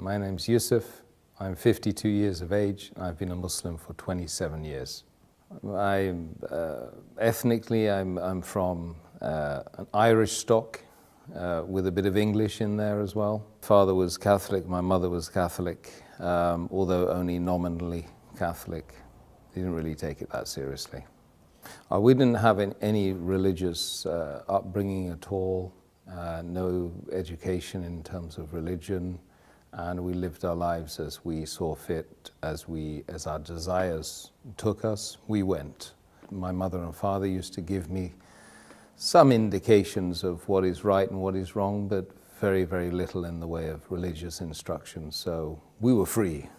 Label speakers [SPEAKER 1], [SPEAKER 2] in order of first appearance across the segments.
[SPEAKER 1] My name's Yusuf. I'm 52 years of age. I've been a Muslim for 27 years. Ethnically, I'm from an Irish stock with a bit of English in there as well. Father was Catholic, my mother was Catholic, although only nominally Catholic. They didn't really take it that seriously. We didn't have any religious upbringing at all, no education in terms of religion, and we lived our lives as we saw fit, as our desires took us, we went. My mother and father used to give me some indications of what is right and what is wrong, but very, very little in the way of religious instruction, so we were free.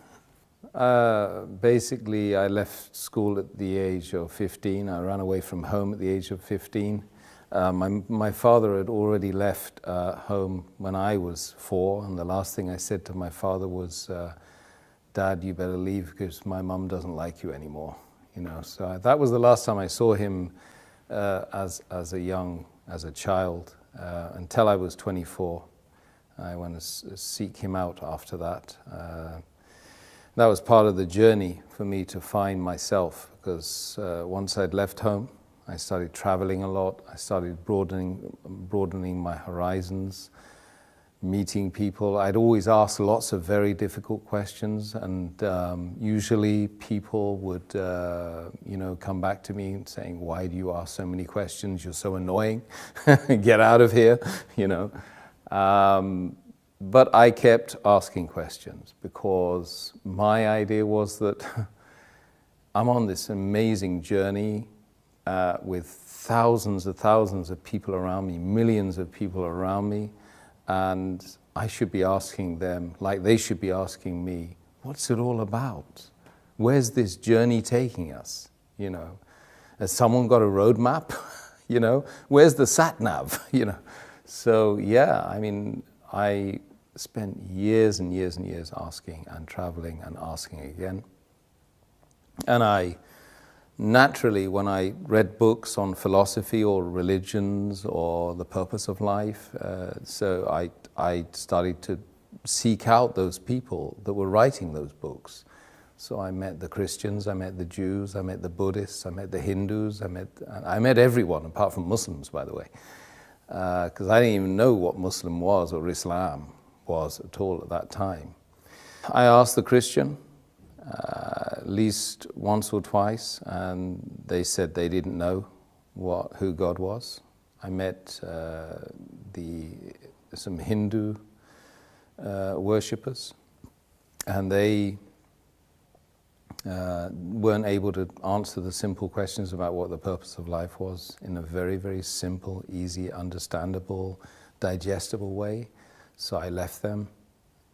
[SPEAKER 1] Basically, I left school at the age of 15. I ran away from home at the age of 15. My father had already left home when I was 4, and the last thing I said to my father was, "Dad, you better leave because my mum doesn't like you anymore." You know, so that was the last time I saw him as a child until I was 24. I went to seek him out after that. That was part of the journey for me to find myself, because once I'd left home, I started traveling a lot. I started broadening my horizons, meeting people. I'd always ask lots of very difficult questions, and usually people would, come back to me saying, "Why do you ask so many questions? You're so annoying. Get out of here," you know. But I kept asking questions because my idea was that I'm on this amazing journey with thousands of people around me, millions of people around me, and I should be asking them, like they should be asking me, what's it all about? Where's this journey taking us? You know, has someone got a roadmap? You know, where's the sat nav? You know, so yeah, I mean, I spent years and years and years asking and traveling and asking again. And I naturally, when I read books on philosophy or religions or the purpose of life, so I started to seek out those people that were writing those books. So I met the Christians, I met the Jews, I met the Buddhists, I met the Hindus, I met everyone apart from Muslims, by the way, because I didn't even know what Muslim was or Islam was at all at that time. I asked the Christian at least once or twice, and they said they didn't know who God was. I met some Hindu worshippers, and they weren't able to answer the simple questions about what the purpose of life was in a very, very simple, easy, understandable, digestible way. So I left them.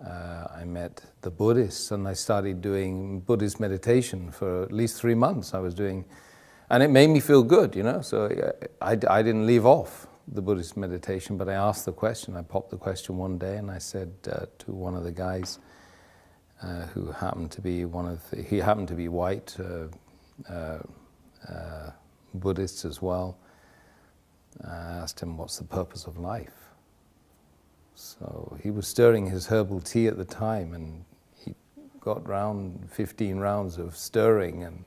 [SPEAKER 1] I met the Buddhists, and I started doing Buddhist meditation for at least 3 months. I was doing, and it made me feel good, you know. So I didn't leave off the Buddhist meditation, but I asked the question. I popped the question one day, and I said to one of the guys who happened to be he happened to be white, Buddhist as well. I asked him, "What's the purpose of life?" So he was stirring his herbal tea at the time, and he got round 15 rounds of stirring, and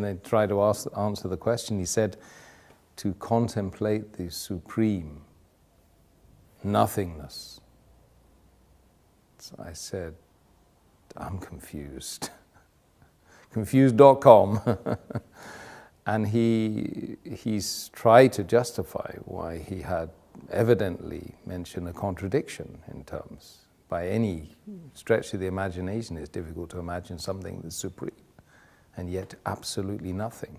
[SPEAKER 1] they tried to answer the question. He said, "To contemplate the supreme nothingness." So I said, "I'm confused." Confused.com. And he's tried to justify why he had evidently mentioned a contradiction in terms. By any stretch of the imagination, it's difficult to imagine something that's supreme and yet absolutely nothing.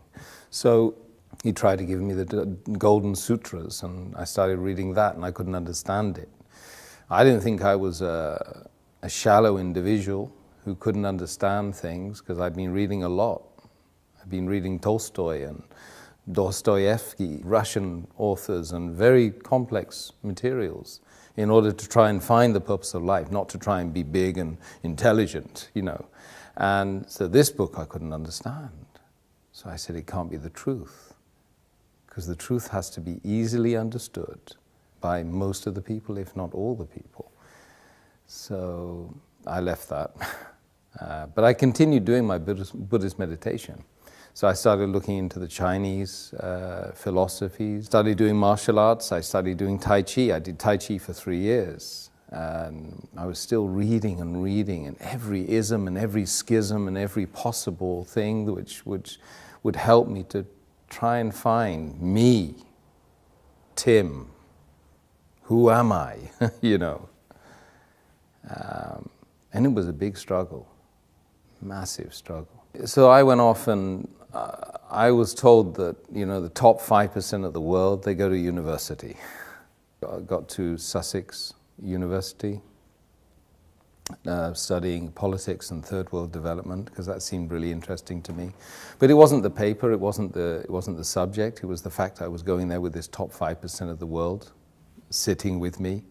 [SPEAKER 1] So he tried to give me the Golden Sutras, and I started reading that, and I couldn't understand it. I didn't think I was a shallow individual who couldn't understand things, because I'd been reading a lot. I've been reading Tolstoy and Dostoevsky, Russian authors, and very complex materials in order to try and find the purpose of life, not to try and be big and intelligent, you know. And so this book I couldn't understand. So I said, it can't be the truth, because the truth has to be easily understood by most of the people, if not all the people. So I left that. But I continued doing my Buddhist meditation. So I started looking into the Chinese philosophies, started doing martial arts, I started doing Tai Chi. I did Tai Chi for 3 years. And I was still reading and every ism and every schism and every possible thing which would help me to try and find me, Tim, who am I, you know. And it was a big struggle, massive struggle. So I went off and I was told that, you know, the top 5% of the world, they go to university. I got to Sussex University, studying politics and third world development, because that seemed really interesting to me. But it wasn't the paper, it wasn't the subject, it was the fact I was going there with this top 5% of the world sitting with me.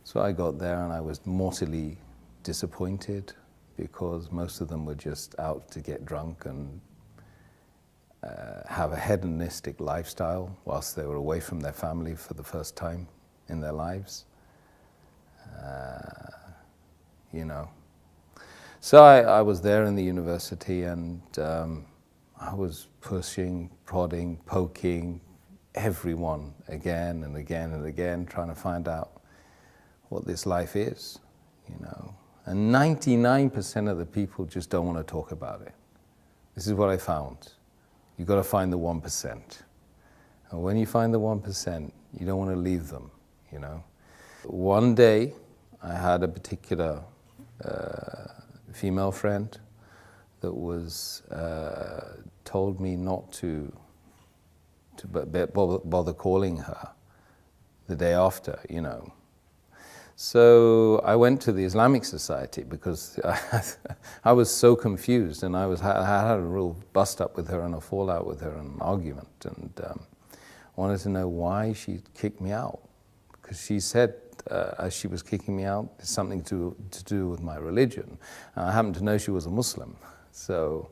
[SPEAKER 1] So I got there and I was mortally disappointed because most of them were just out to get drunk and have a hedonistic lifestyle whilst they were away from their family for the first time in their lives. You know. So I was there in the university and I was pushing, prodding, poking everyone again and again and again, trying to find out what this life is, you know. And 99% of the people just don't want to talk about it. This is what I found. You've got to find the 1%. And when you find the 1%, you don't want to leave them, you know. One day, I had a particular female friend that was told me not to bother calling her the day after, you know. So I went to the Islamic Society because I was so confused, and I had a real bust up with her and a fallout with her and an argument, and wanted to know why she kicked me out, because she said as she was kicking me out, it's something to do with my religion. And I happened to know she was a Muslim. So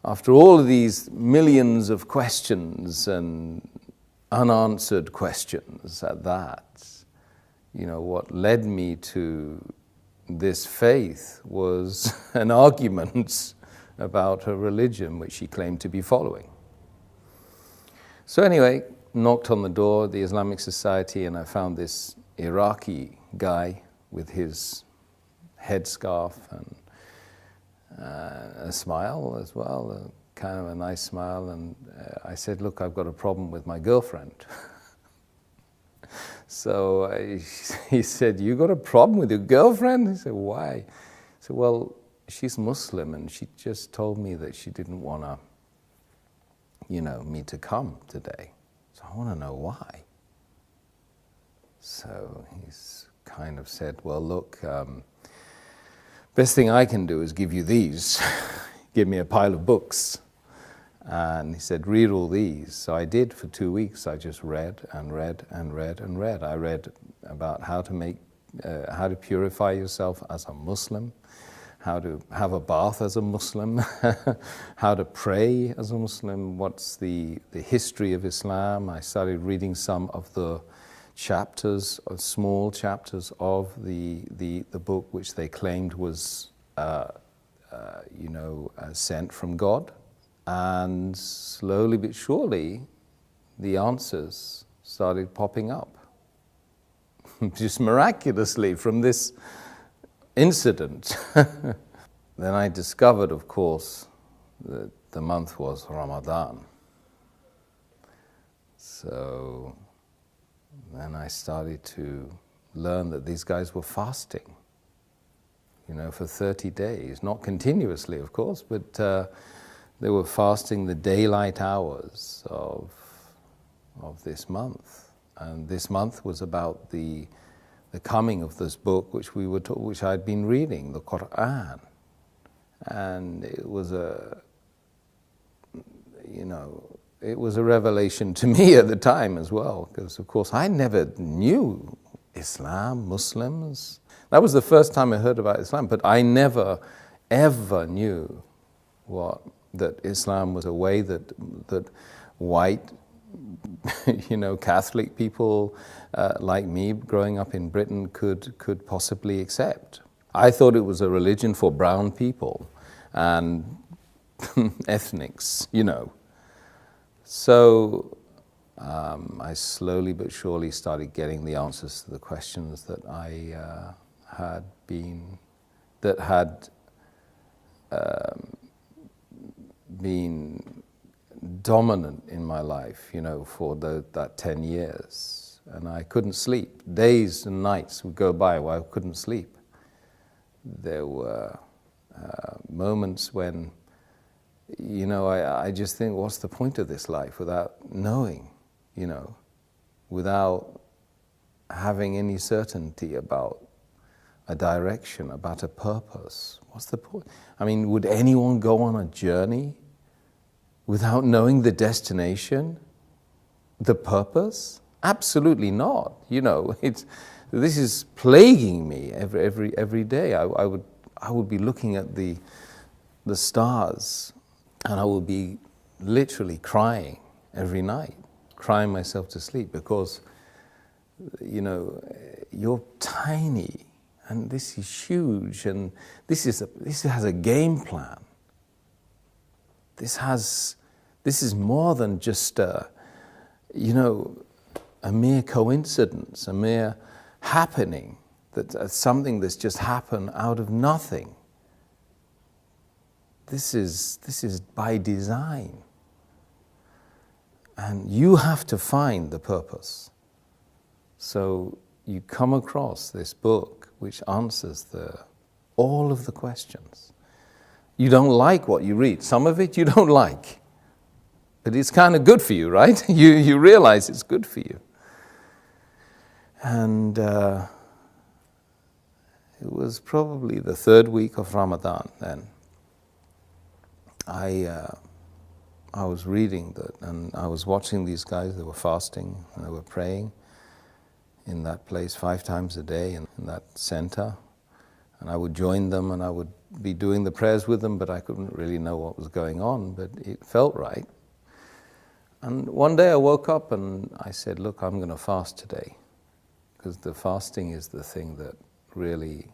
[SPEAKER 1] after all of these millions of questions and unanswered questions at that, you know, what led me to this faith was an argument about her religion, which she claimed to be following. So anyway, knocked on the door of the Islamic Society, and I found this Iraqi guy with his headscarf and a smile as well, kind of a nice smile, and I said, look, I've got a problem with my girlfriend. So he said, you got a problem with your girlfriend? I said, why? I said, well, she's Muslim and she just told me that she didn't want to, you know, me to come today. So I want to know why. So he's kind of said, well, look, best thing I can do is give you these. Give me a pile of books. And he said, read all these. So I did for 2 weeks. I just read and read and read and read. I read about how to purify yourself as a Muslim, how to have a bath as a Muslim, how to pray as a Muslim, what's the history of Islam. I started reading some of the chapters, small chapters of the book, which they claimed was, sent from God. And slowly but surely, the answers started popping up. Just miraculously from this incident. Then I discovered, of course, that the month was Ramadan. So then I started to learn that these guys were fasting, you know, for 30 days. Not continuously, of course, but they were fasting the daylight hours of this month. And this month was about the coming of this book which I'd been reading, the Quran. And it was a revelation to me at the time as well, because of course I never knew Islam, Muslims. That was the first time I heard about Islam, but I never ever knew that Islam was a way that white Catholic people like me growing up in Britain could possibly accept. I thought it was a religion for brown people and ethnics, So I slowly but surely started getting the answers to the questions that I had been dominant in my life, for that 10 years. And I couldn't sleep. Days and nights would go by where I couldn't sleep. There were moments when, I just think, what's the point of this life without knowing, without having any certainty about a direction, about a purpose? What's the point? I mean, would anyone go on a journey without knowing the destination, the purpose? Absolutely not. This is plaguing me every day. I would be looking at the stars, and I would be literally crying every night, crying myself to sleep, because you're tiny, and this is huge, and this has a game plan. This is more than just a mere coincidence, a mere happening, that's something that's just happened out of nothing. This is by design. And you have to find the purpose. So you come across this book which answers all of the questions. You don't like what you read. Some of it you don't like. But it's kind of good for you, right? You realize it's good for you. And it was probably the third week of Ramadan then. I was reading that, and I was watching these guys. They were fasting and they were praying in that place 5 times a day in that center. And I would join them and I would be doing the prayers with them, but I couldn't really know what was going on, but it felt right. And one day I woke up and I said, look, I'm going to fast today, because the fasting is the thing that really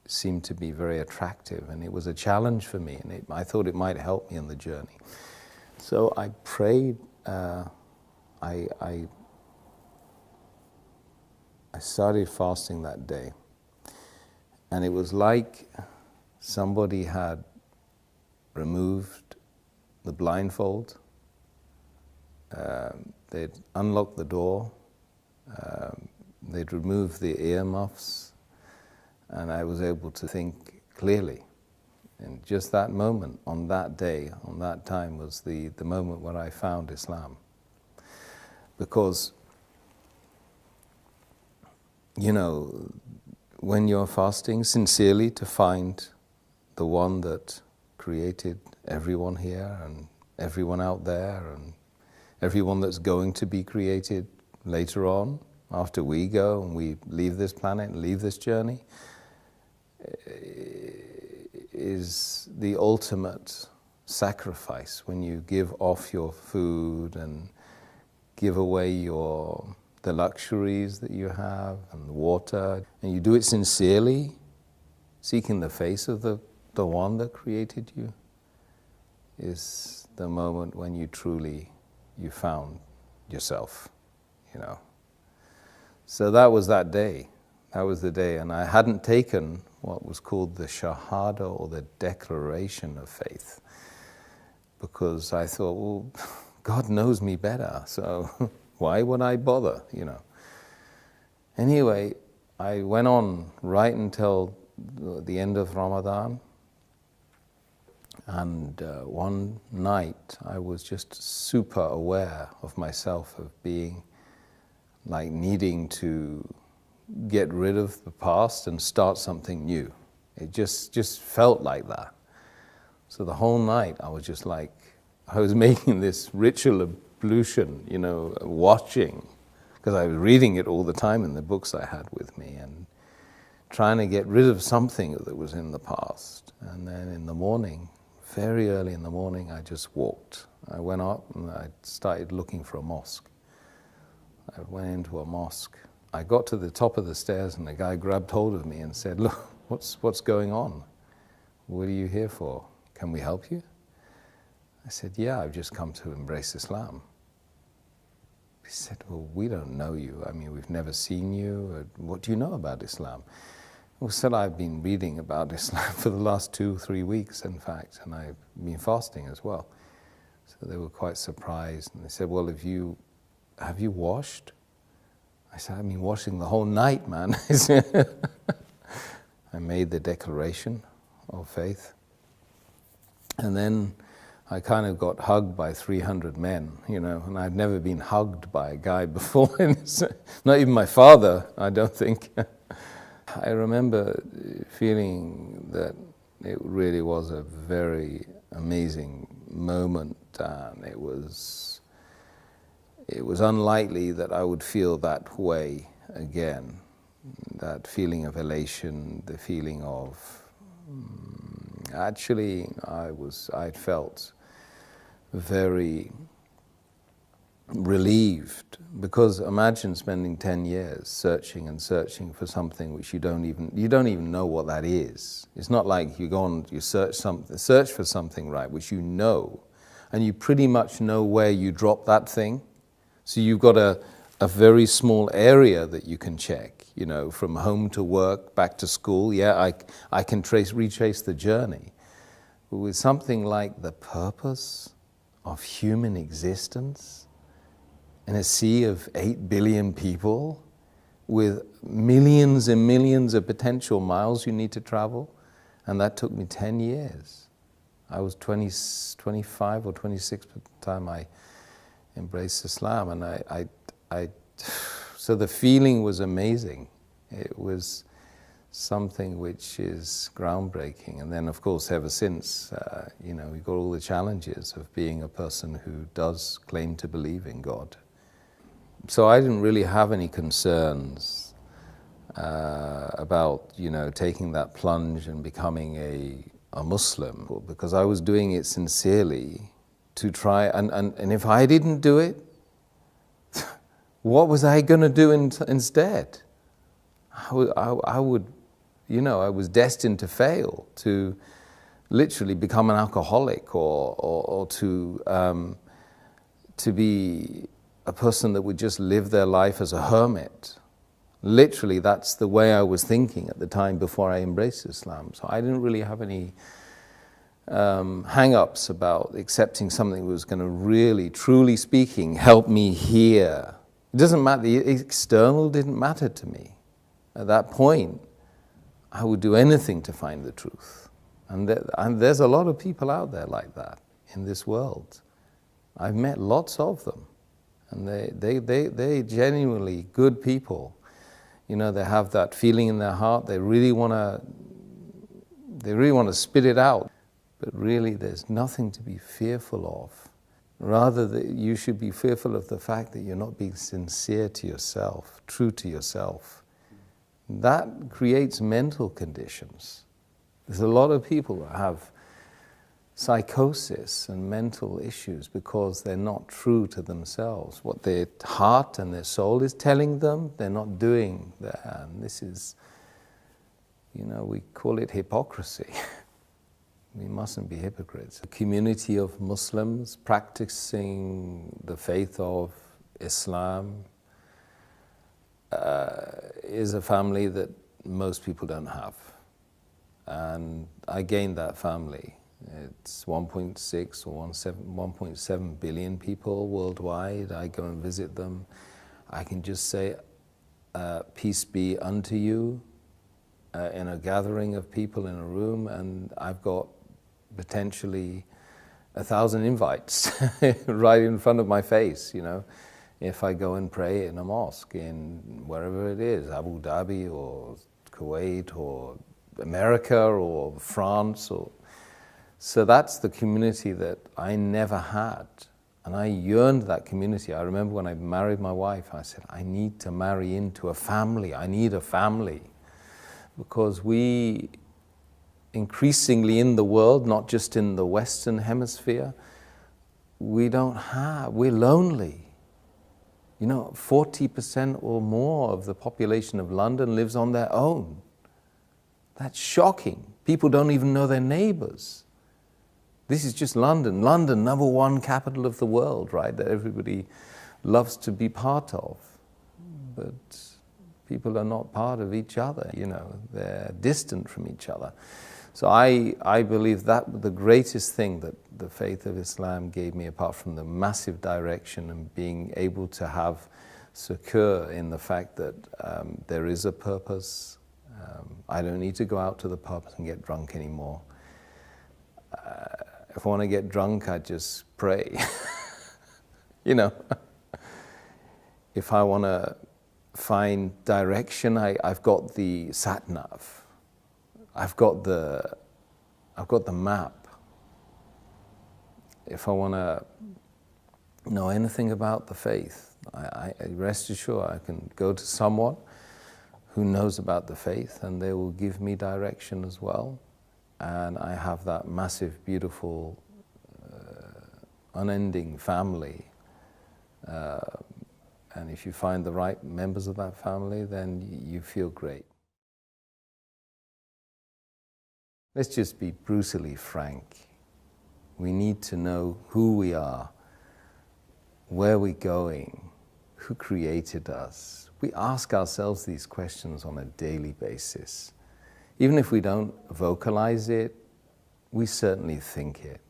[SPEAKER 1] seemed to be very attractive, and it was a challenge for me, and I thought it might help me in the journey. So I prayed. I started fasting that day, and it was like somebody had removed the blindfold. They'd unlocked the door. They'd removed the earmuffs, and I was able to think clearly. And just that moment, on that day, on that time, was the moment when I found Islam. Because, when you're fasting sincerely to find the one that created everyone here and everyone out there and everyone that's going to be created later on, after we go and we leave this planet and leave this journey, is the ultimate sacrifice when you give off your food and give away the luxuries that you have and the water, and you do it sincerely, seeking the face of the one that created you, is the moment when you found yourself, So that was that day. That was the day, and I hadn't taken what was called the Shahada, or the declaration of faith, because I thought, well, God knows me better, so why would I bother, Anyway, I went on right until the end of Ramadan, and one night I was just super aware of myself, of being like needing to get rid of the past and start something new. It just felt like that. So the whole night I was just like, I was making this ritual ablution, watching, because I was reading it all the time in the books I had with me, and trying to get rid of something that was in the past. And then in the morning, very early in the morning, I just walked. I went up and I started looking for a mosque. I went into a mosque. I got to the top of the stairs and the guy grabbed hold of me and said, "Look, what's going on? What are you here for? Can we help you?" I said, "Yeah, I've just come to embrace Islam." He said, "Well, we don't know you. I mean, we've never seen you. What do you know about Islam?" I said, "I've been reading about Islam for the last 2-3 weeks, in fact, and I've been fasting as well." So they were quite surprised, and they said, "Well, have you washed?" I said, "I've been washing the whole night, man." I made the declaration of faith, and then I kind of got hugged by 300 men, you know, and I'd never been hugged by a guy before, not even my father, I don't think. I remember feeling that it really was a very amazing moment, and it was unlikely that I would feel that way again. That feeling of elation, the feeling of actually I'd felt very relieved, because imagine spending 10 years searching and searching for something which you don't even know what that is. It's not like you go on, you search for something, right, which you know, and you pretty much know where you drop that thing. So you've got a very small area that you can check, you know, from home to work, back to school. Yeah, I can retrace the journey. But with something like the purpose of human existence in a sea of 8 billion people with millions and millions of potential miles you need to travel, and that took me 10 years. I was 25 or 26 by the time I embraced Islam, and so the feeling was amazing. It was something which is groundbreaking. And then, of course, ever since, you know, we've got all the challenges of being a person who does claim to believe in God. So I didn't really have any concerns about, you know, taking that plunge and becoming a Muslim, because I was doing it sincerely to try, and if I didn't do it, what was I going to do instead? I would, you know, I was destined to fail, to literally become an alcoholic, or to be a person that would just live their life as a hermit. Literally, that's the way I was thinking at the time before I embraced Islam. So I didn't really have any hang-ups about accepting something that was going to really, truly speaking, help me here. It doesn't matter, the external didn't matter to me. At that point, I would do anything to find the truth. And there's a lot of people out there like that in this world. I've met lots of them. And they genuinely good people. You know, they have that feeling in their heart. They really want to spit it out. But really, there's nothing to be fearful of. Rather, that you should be fearful of the fact that you're not being sincere to yourself, true to yourself. That creates mental conditions. There's a lot of people that have psychosis and mental issues because they're not true to themselves. What their heart and their soul is telling them, they're not doing that. And this is, you know, we call it hypocrisy. We mustn't be hypocrites. A community of Muslims practicing the faith of Islam is a family that most people don't have. And I gained that family. It's 1.6 or 1.7 billion people worldwide. I go and visit them. I can just say, peace be unto you, in a gathering of people in a room, and I've got potentially 1,000 invites right in front of my face, you know, if I go and pray in a mosque in wherever it is, Abu Dhabi or Kuwait or America or France. So that's the community that I never had. And I yearned that community. I remember when I married my wife, I said, I need to marry into a family. I need a family. Because we increasingly in the world, not just in the Western Hemisphere, we're lonely. You know, 40% or more of the population of London lives on their own. That's shocking. People don't even know their neighbors. This is just London. London, #1 capital of the world, right? That everybody loves to be part of. But people are not part of each other, you know. They're distant from each other. So I believe that the greatest thing that the faith of Islam gave me, apart from the massive direction and being able to have secure in the fact that there is a purpose. I don't need to go out to the pub and get drunk anymore. If I want to get drunk, I just pray. You know, if I want to find direction, I've got the sat-nav. I've got the map. If I want to know anything about the faith, I rest assured I can go to someone who knows about the faith, and they will give me direction as well. And I have that massive, beautiful, unending family. And if you find the right members of that family, then you feel great. Let's just be brutally frank. We need to know who we are, where we're going, who created us. We ask ourselves these questions on a daily basis. Even if we don't vocalize it, we certainly think it.